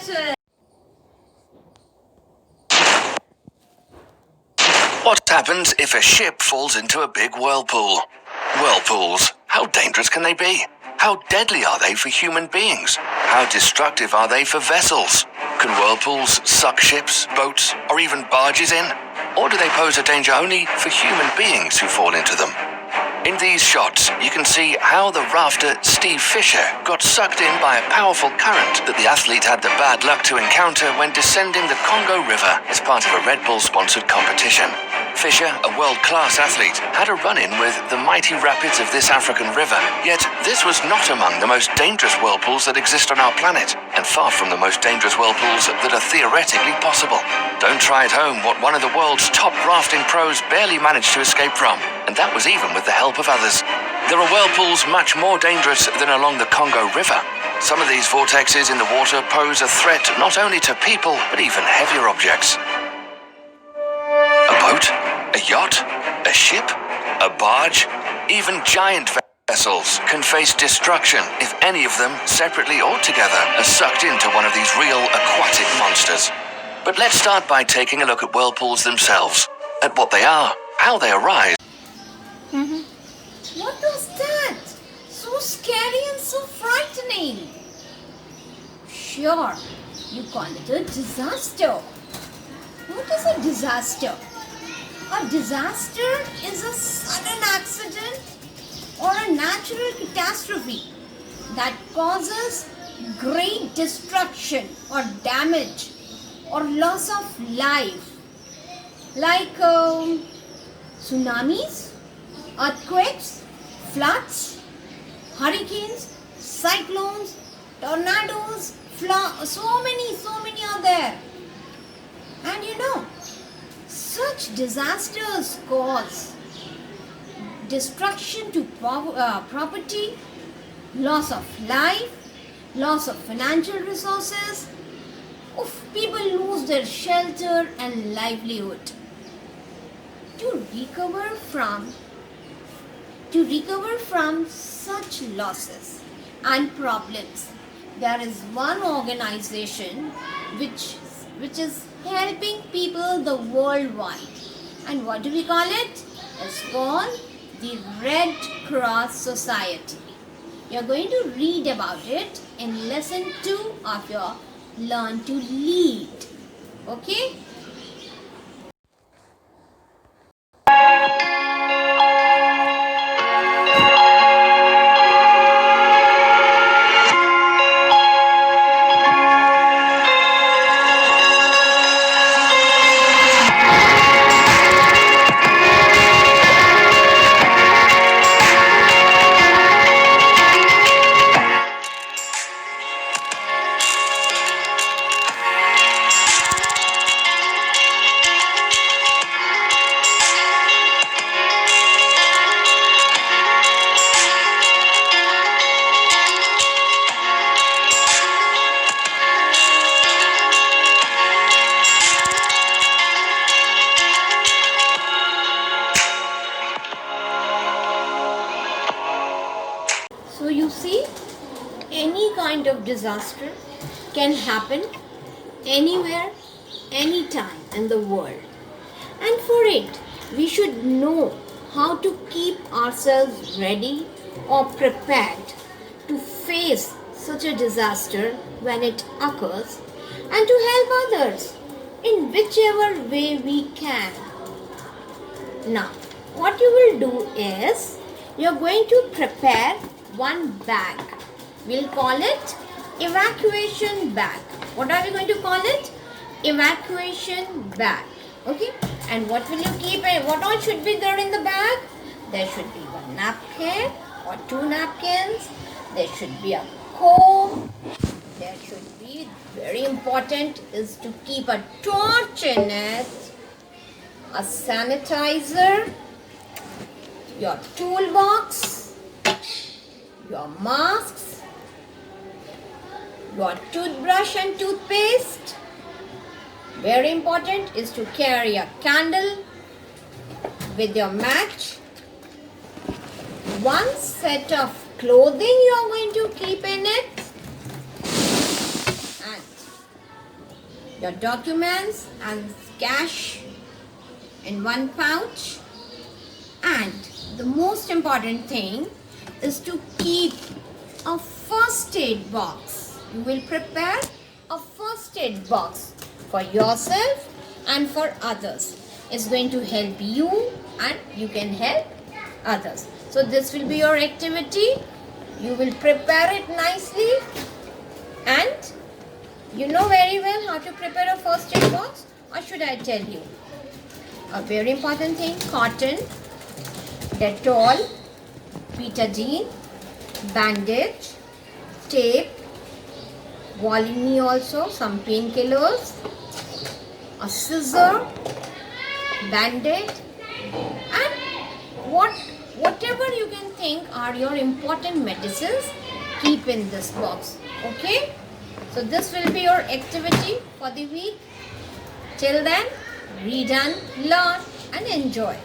vessel. What happens if a ship falls into a big whirlpool? Whirlpools, how dangerous can they be? How deadly are they for human beings? How destructive are they for vessels? Can whirlpools suck ships, boats, or even barges in? Or do they pose a danger only for human beings who fall into them? In these shots, you can see how the rafter Steve Fisher got sucked in by a powerful current that the athlete had the bad luck to encounter when descending the Congo River as part of a Red Bull-sponsored competition. Fisher, a world-class athlete, had a run-in with the mighty rapids of this African river. Yet, this was not among the most dangerous whirlpools that exist on our planet, and far from the most dangerous whirlpools that are theoretically possible. Don't try at home what one of the world's top rafting pros barely managed to escape from, and that was even with the help of others. There are whirlpools much more dangerous than along the Congo River. Some of these vortexes in the water pose a threat not only to people, but even heavier objects. A boat? A yacht? A ship? A barge? Even giant vessels can face destruction if any of them, separately or together, are sucked into one of these real aquatic monsters. But let's start by taking a look at whirlpools themselves, at what they are, how they arise. What was that? So scary and so frightening. Sure, you call it a disaster. What is a disaster? A disaster is a sudden accident or a natural catastrophe that causes great destruction or damage or loss of life, like tsunamis, earthquakes, floods, hurricanes, cyclones, tornadoes, so many are there. And you know, such disasters cause destruction to property, loss of life, loss of financial resources. People lose their shelter and livelihood. To recover from such losses and problems, there is one organization which is helping people the worldwide. And what do we call it? It's called the Red Cross Society. You're going to read about it in lesson 2 of your Learn to Lead. Okay? So you see, any kind of disaster can happen anywhere, anytime in the world. And for it, we should know how to keep ourselves ready or prepared to face such a disaster when it occurs and to help others in whichever way we can. Now, what you will do is, you're going to prepare one bag. We'll call it evacuation bag. What are we going to call it? Evacuation bag. Okay? And what will you keep? What all should be there in the bag? There should be one napkin or 2 napkins. There should be a comb. There should be, very important is to keep a torch in it, a sanitizer, your toolbox, your masks, your toothbrush and toothpaste. Very important is to carry a candle with your match. One set of clothing you are going to keep in it, and your documents and cash in one pouch. And the most important thing is to keep a first aid box. You will prepare a first aid box for yourself and for others. It's going to help you and you can help others. So this will be your activity. You will prepare it nicely, and you know very well how to prepare a first aid box, or should I tell you? A very important thing: cotton, Dettol, betadine, bandage, tape, Volini also, some painkillers, a scissor, band-aid, and whatever you can think are your important medicines, keep in this box. Okay? So this will be your activity for the week. Till then, read and learn and enjoy.